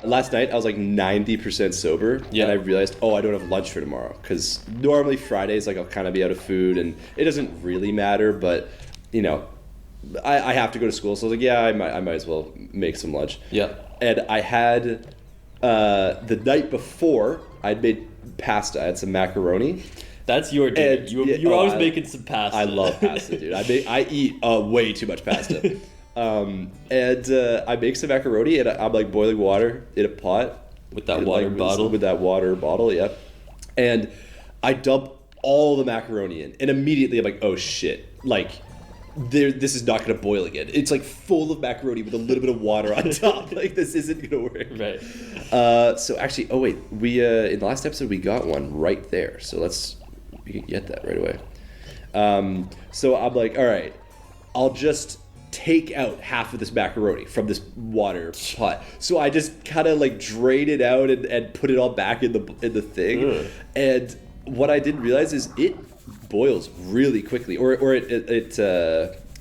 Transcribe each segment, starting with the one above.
Last night I was like 90% sober, Yeah. and I realized, I don't have lunch for tomorrow, because normally Fridays like I'll kind of be out of food, and it doesn't really matter, but you know, I have to go to school, so I was like, I might as well make some lunch. Yeah. And I had the night before I'd made pasta. I had some macaroni. That's your dude. You're always making some pasta. I love pasta, dude. I eat way too much pasta. And I make some macaroni, and I'm like boiling water in a pot with that water bottle. With that water bottle, yeah. And I dump all the macaroni in, and immediately I'm like, oh shit, like this is not gonna boil again. It's like full of macaroni with a little bit of water on top. Like this isn't gonna work. Right. So actually, we in the last episode we got one right there. So we can get that right away. So I'm like, all right, I'll just take out half of this macaroni from this water pot. So I just kind of like drain it out and put it all back in the thing. Ugh. And what I didn't realize is it boils really quickly, or it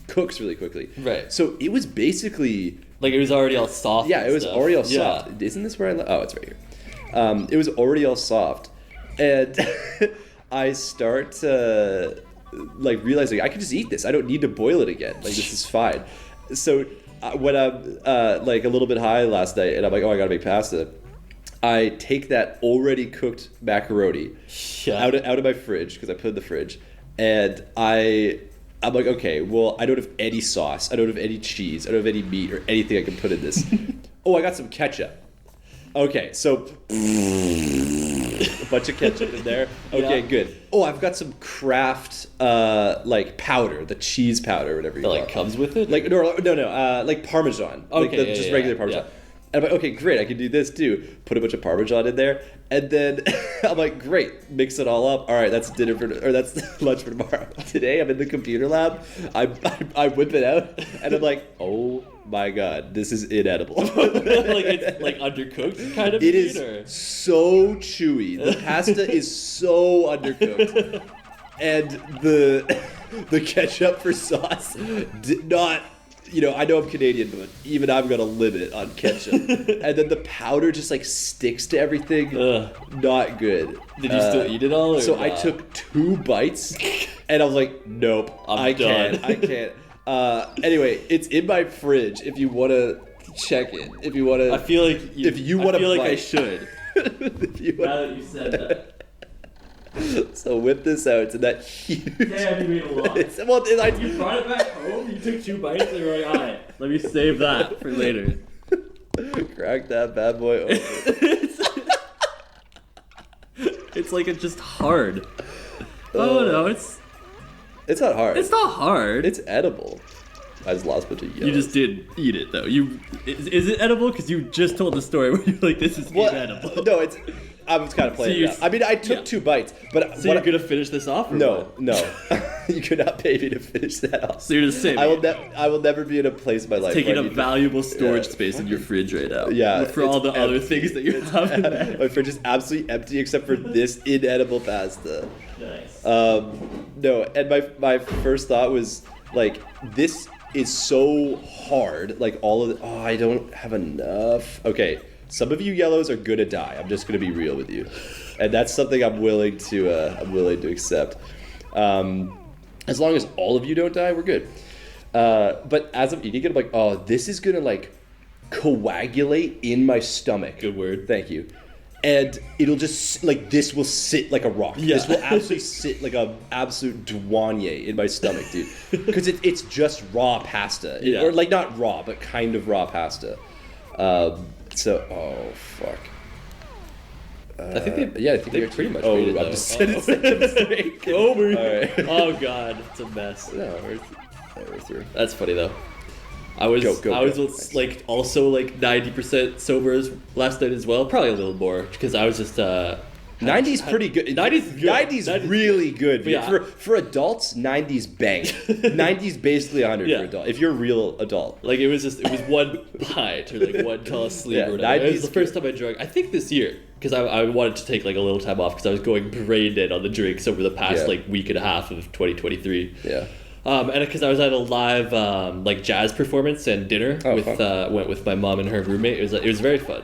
cooks really quickly. Right. So it was basically like it was already all soft. Yeah, it was already all soft. Isn't this where oh, it's right here. It was already all soft, and I start like realizing I can just eat this. I don't need to boil it again. Like this is fine. So when I'm like a little bit high last night, and I'm like, I gotta make pasta. I take that already cooked macaroni out of my fridge, because I put it in the fridge, and I'm like, okay, well, I don't have any sauce, I don't have any cheese, I don't have any meat or anything I can put in this. I got some ketchup. Okay, so a bunch of ketchup in there. Okay, good. I've got some Kraft like powder, the cheese powder, or whatever you call it. Like comes with it? Like no, like Parmesan. Okay, like just regular Parmesan. Yeah. And I'm like, okay, great, I can do this too. Put a bunch of Parmesan in there, and then I'm like, great, mix it all up. All right, that's that's lunch for tomorrow. Today I'm in the computer lab. I whip it out, and I'm like, oh my god, this is inedible. Like it's like undercooked kind of. It is so chewy. The pasta is so undercooked, and the ketchup for sauce did not. I know I'm Canadian, but even I'm gonna limit on ketchup. And then the powder just like sticks to everything. Ugh. Not good. Did you still eat it all? Or so not? I took 2 bites, and I was like, nope, I can't. Anyway, it's in my fridge. If you want to check it, if you want to, I feel like I should. Now that you said that. So whip this out. It's in that huge. Damn, you made a lot. You brought it back home. You took 2 bites, and you were like, all right, let me save that for later. Crack that bad boy open. It's like it's just hard. No, it's not hard. It's not hard. It's edible. I just lost a bunch of yellows. You just did eat it though. Is it edible? Because you just told the story where you're like, this is inedible. No, I was kind of playing it out. I mean, I took 2 bites, but so you're gonna finish this off? Or no, what? no, you could not pay me to finish that off. So you're just saying I will never be in a place in my life taking up valuable storage space in your fridge right now. Yeah, for all the other things that you have in there. My fridge is absolutely empty except for this inedible pasta. Nice. No, and my first thought was like, this is so hard. Like all of I don't have enough. Okay. Some of you yellows are gonna die. I'm just gonna be real with you, and that's something I'm willing to accept. As long as all of you don't die, we're good. But as I'm eating it, I'm like, this is gonna like coagulate in my stomach. Good word. Thank you. And it'll just like this will sit like a rock. Yeah. This will absolutely sit like an absolute douanier in my stomach, dude. Because it's just raw pasta, or like not raw, but kind of raw pasta. So, fuck. I think they pretty much made it, I'm just saying it's like a mistake. Over. All right. Oh god, it's a mess. No, we're through. That's funny though. I was like also like 90% sober last night as well. Probably a little more because I was just 90's pretty good. 90's really good. Yeah. For adults, 90's bang. 90's basically 100 for adult. If you're a real adult. Like it was one pint or like one tall sleep or whatever. It was the first time I drank. I think this year because I wanted to take like a little time off because I was going brain dead on the drinks over the past like week and a half of 2023. Yeah. And because I was at a live like jazz performance and dinner went with my mom and her roommate. It was very fun.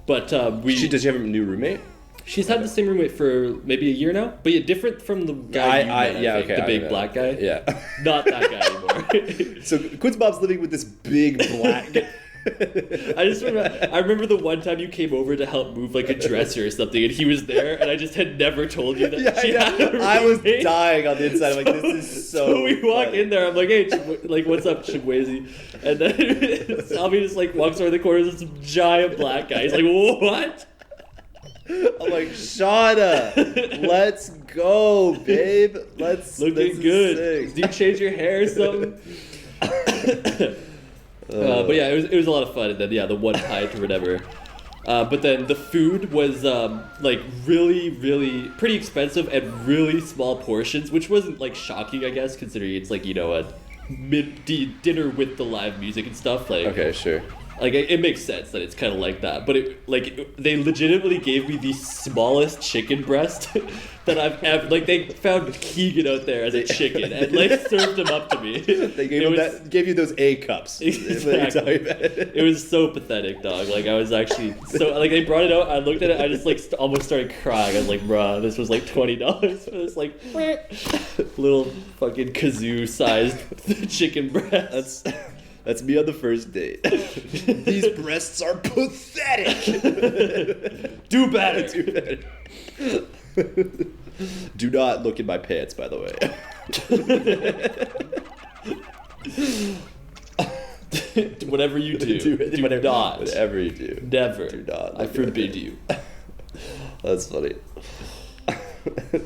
But Does she have a new roommate? She's had the same roommate for maybe a year now, but yeah, different from the guy the big black guy. Yeah. Not that guy anymore. So Quinn's mom's living with this big black guy. I remember the one time you came over to help move like a dresser or something, and he was there, and I just had never told you that she had a roommate. I was dying on the inside. I'm like, this is so we walk funny. in there, I'm like, hey, like, what's up, Chibwezi? And then Salvy just like walks over the corner, there's this giant black guy. He's like, what? I'm like, Shauna, let's go, babe. Looking good. Do you change your hair or something? But yeah, it was a lot of fun, and then the one pint or whatever. But then the food was like really, really pretty expensive and really small portions, which wasn't like shocking, I guess, considering it's like, a dinner with the live music and stuff. Like, okay, sure. Like, it makes sense that it's kind of like that, but they legitimately gave me the smallest chicken breast that I've ever. Like, they found Keegan out there as a chicken and like served him up to me. They gave you those A cups. Exactly. It was so pathetic, dog. Like, I was actually so like they brought it out. I looked at it. I just like almost started crying. I was like, bruh, this was like $20 for this like little fucking kazoo-sized chicken breast. That's me on the first date. These breasts are pathetic. Do better. Do not look in my pants, by the way. Whatever you do not. Whatever you do. Never. Do not. I forbid you. That's funny.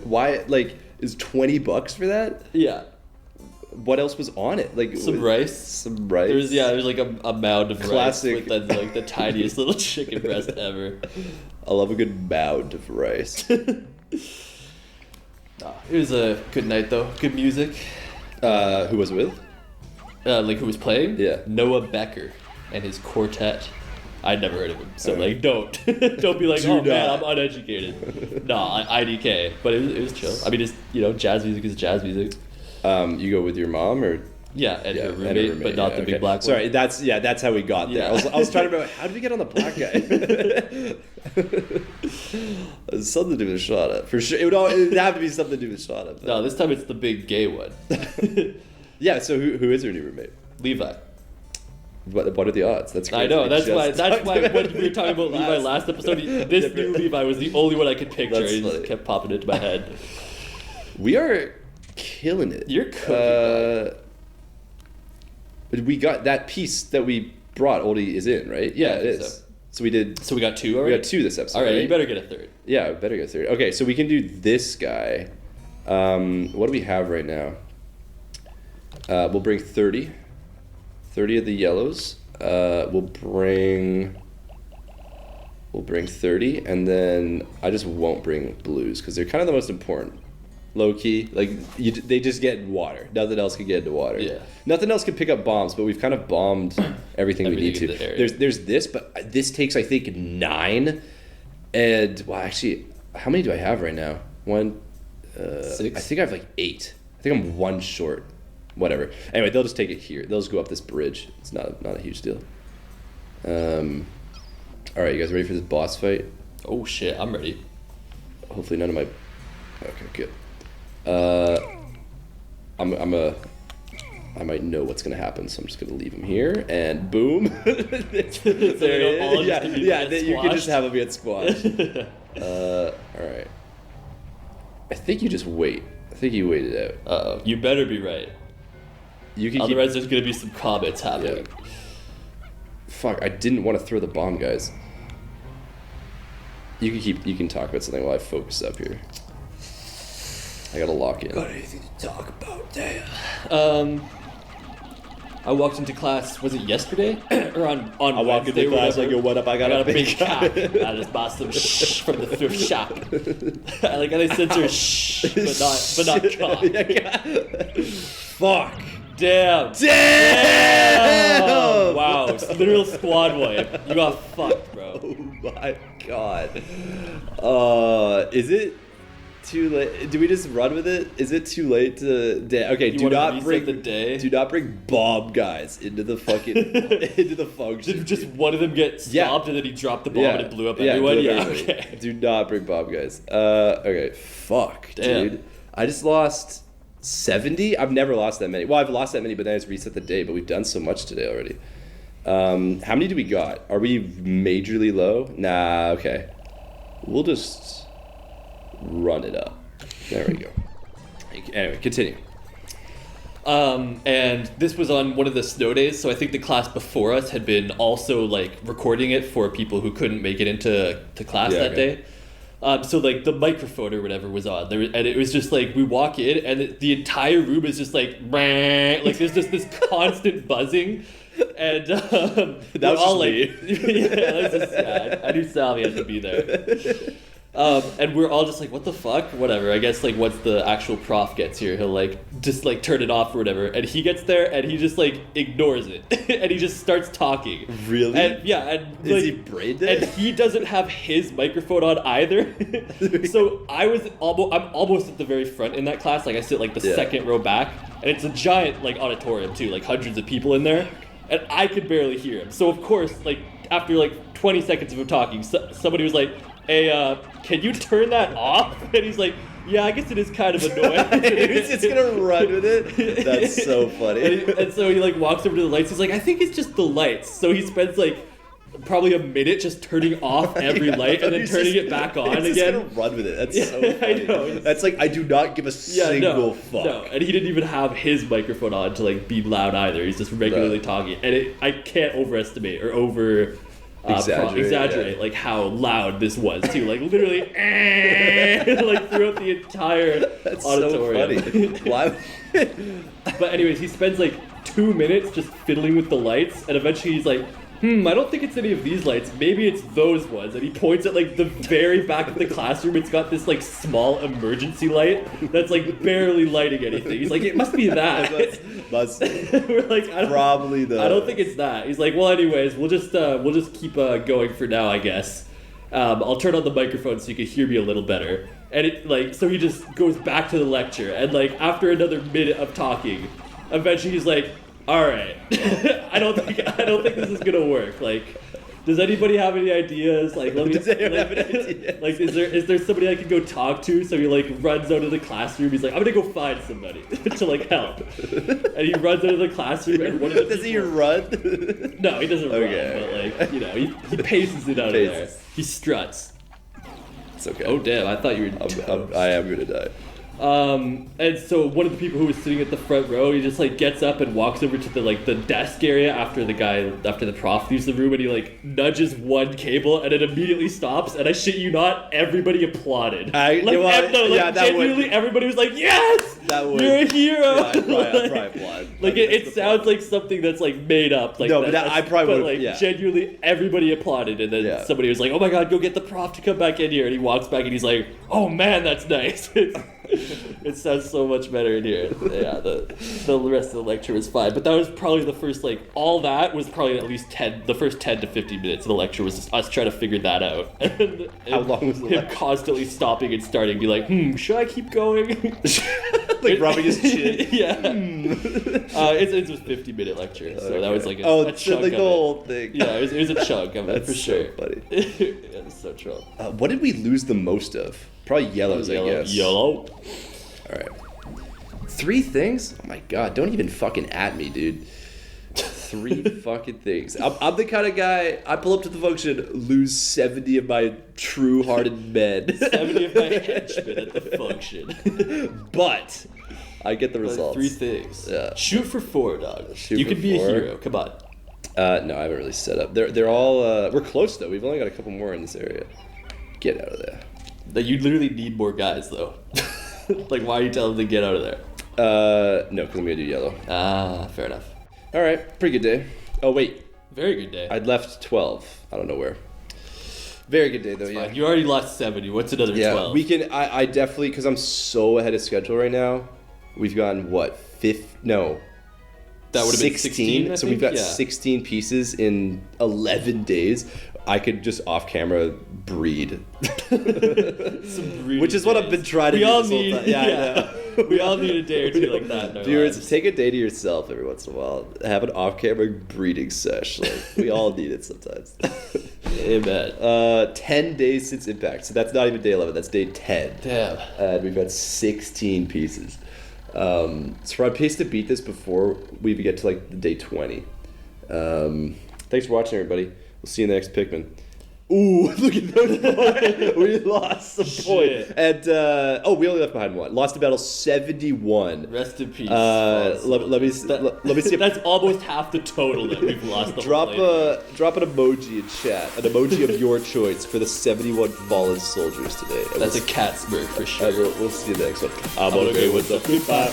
Why, like, is $20 for that? Yeah. What else was on it? Like some rice. Some rice. There's like a mound of classic rice with like the tiniest little chicken breast ever. I love a good mound of rice. It was a good night though. Good music. Who was it with? Like who was playing? Yeah. Noah Becker and his quartet. I'd never heard of him, so like don't be like, oh man, I'm uneducated. No, IDK, but it was chill. I mean, it's jazz music is jazz music. You go with your mom or? Yeah, and her roommate, but not the big black one. Sorry, that's how we got there. Yeah. I was trying to remember, how did we get on the black guy? It's something to do with Shauna, for sure. It would have to be something to do with Shauna. No, this time it's the big gay one. Yeah, so who is her new roommate? Levi. What are the odds? That's crazy. I know. That's why when we were talking about Levi last episode, this new Levi was the only one I could picture. He just kept popping into my head. We are killing it. You're cooking. We got that piece that we brought. Oldie is in, right? Yeah, it is. So we did. So we got two already. We got two this episode. All right, you better get a third. Yeah, we better get a third. Okay, so we can do this guy. What do we have right now? We'll bring 30 of the yellows. We'll bring 30, and then I just won't bring blues because they're kind of the most important. Low key, like they just get in water. Nothing else can get into water. Yeah. Nothing else can pick up bombs, but we've kind of bombed everything we need to. There's this, but this takes I think 9, and well, actually, how many do I have right now? 6. I think I have like 8. I think I'm 1 short. Whatever. Anyway, they'll just take it here. They'll just go up this bridge. It's not a huge deal. All right, you guys ready for this boss fight? Oh shit, I'm ready. Hopefully none of my. Okay, good. I might know what's gonna happen, so I'm just gonna leave him here, and boom. There you can just have him get squashed. All right. I think you just wait. I think you wait it out. Uh-oh. You better be right. Otherwise, there's gonna be some comments happening. Yeah. Fuck! I didn't want to throw the bomb, guys. You can talk about something while I focus up here. I gotta lock in. Got anything to talk about? Damn. I walked into class. Was it yesterday or on I walked into class. I go, what up? I got a big cap. I just bought some from the thrift shop. I like how they censor but not cock. Fuck. Damn. Wow. Literal squad wipe. You got fucked, bro. Oh my god. Is it? Too late. Do we just run with it? Is it too late to? Okay, You do wanna not reset bring the day? Do not bring bomb guys into the fucking into the function. Did just one of them get stopped and then he dropped the bomb and it blew up blew everyone? up Yeah, everybody. okay. Do not bring bomb guys. Okay, fuck, Damn. dude. I just lost 70. I've never lost that many. Well, I've lost that many, but then I just reset the day. But we've done so much today already. How many do we got? Are we majorly low? Nah. Okay. We'll just run it up. There we go. Anyway, continue. And this was on one of the snow days, so I think the class before us had been also like recording it for people who couldn't make it into class that day. So like the microphone or whatever was on there, and it was just like we walk in and the entire room is just like like there's just this constant buzzing. And that was all just like, me. yeah, that's just sad. I knew Salvy had to be there. And we're all just like, what the fuck? Whatever. I guess like once the actual prof gets here, he'll like just like turn it off or whatever. And he gets there and he just like ignores it and he just starts talking. Really? And yeah, and is like, he brain dead? And he doesn't have his microphone on either. So I'm almost at the very front in that class. Like I sit like the second row back, and it's a giant like auditorium too, like hundreds of people in there. And I could barely hear him. So of course, like after like 20 seconds of him talking, somebody was like, "Hey, can you turn that off?" And he's like, "Yeah, I guess it is kind of annoying." He's just gonna run with it. That's so funny. And so he like walks over to the lights. He's like, "I think it's just the lights." So he spends like probably a minute just turning off every light and then turning it back on again. He's just gonna run with it. That's so funny. I know. That's like, I do not give a single fuck. No, and he didn't even have his microphone on to like be loud either. He's just regularly talking, and I can't overestimate or exaggerate like how loud this was too. Like literally, like throughout the entire auditorium. So funny. Why? But anyways, he spends like 2 minutes just fiddling with the lights, and eventually he's like, I don't think it's any of these lights. Maybe it's those ones. And he points at like the very back of the classroom. It's got this like small emergency light that's like barely lighting anything. He's like, it must be that. We're like, probably the. I don't think it's that. He's like, well, anyways, we'll just keep going for now, I guess. I'll turn on the microphone so you can hear me a little better. And it like so he just goes back to the lecture, and like after another minute of talking, eventually he's like, all right, I don't think this is gonna work. Like, does anybody have any ideas? Like, let me. Does anyone have an idea? Like, is there somebody I can go talk to? So he like runs out of the classroom. He's like, I'm gonna go find somebody to like help. And he runs out of the classroom. And one of the does he run? No, he doesn't run. But like, you know, he paces it out of there. He struts. It's okay. Oh damn! I thought you were. I am gonna die. And so one of the people who was sitting at the front row, he just like gets up and walks over to the desk area after the prof leaves the room, and he like nudges one cable and it immediately stops, and I shit you not, everybody applauded. Genuinely everybody was like, yes, you're a hero. Yeah, I'd probably applaud. Like it sounds like something that's like made up. Like no, but I probably would. Like genuinely everybody applauded, and then somebody was like, oh my god, go get the prof to come back in here, and he walks back and he's like, oh man, that's nice. It sounds so much better in here. Yeah, the rest of the lecture was fine, but that was probably the first all that was probably at least the first 10 to 15 minutes of the lecture was just us trying to figure that out. And how long was the him lecture? Constantly stopping and starting, be like, should I keep going? Like rubbing his chin. Yeah. It's a 50-minute lecture, so that was like a chunk like of the it. whole thing. Yeah, it was a chunk of it for sure. So funny. Yeah, it's so true. What did we lose the most of? Probably yellows, I guess. Yellow. All right. 3 things? Oh my god! Don't even fucking at me, dude. 3 fucking things. I'm the kind of guy. I pull up to the function, lose 70 of my true-hearted men. 70 of my henchmen at the function. But I get the results. 3 things. Yeah. Shoot for 4, dog. You can be a hero. Come on. No, I haven't really set up. They're all. We're close though. We've only got a couple more in this area. Get out of there. You literally need more guys though. Like, why are you telling them to get out of there? No, because I'm gonna do yellow. Ah, fair enough. All right, pretty good day. Oh wait, very good day. I'd left 12. I don't know where. Very good day though. It's yeah. fine. You already lost 70. What's another 12? We can. I definitely, because I'm so ahead of schedule right now. We've gotten what 5th? No. That would have been 16, so we've got 16 pieces in 11 days. I could just off camera breed. Which is what I've been trying to do this whole time. Yeah. We all need a day or two like that in our Viewers, lives. take a day to yourself every once in a while. Have an off camera breeding sesh. Like, we all need it sometimes. Amen. 10 days since impact. So that's not even day 11, that's day 10. Damn. And we've got 16 pieces. So we're on pace to beat this before we even get to like the day 20. Thanks for watching, everybody. We'll see you in the next Pikmin. Ooh, look at those. We lost some point. And, we only left behind one. Lost to battle 71. Rest in peace. Let me see. That's almost half the total that we've lost. Drop an emoji in chat. An emoji of your choice for the 71 fallen soldiers today. That's a cat smirk for sure. We'll see you next one. I'm okay with the free pie.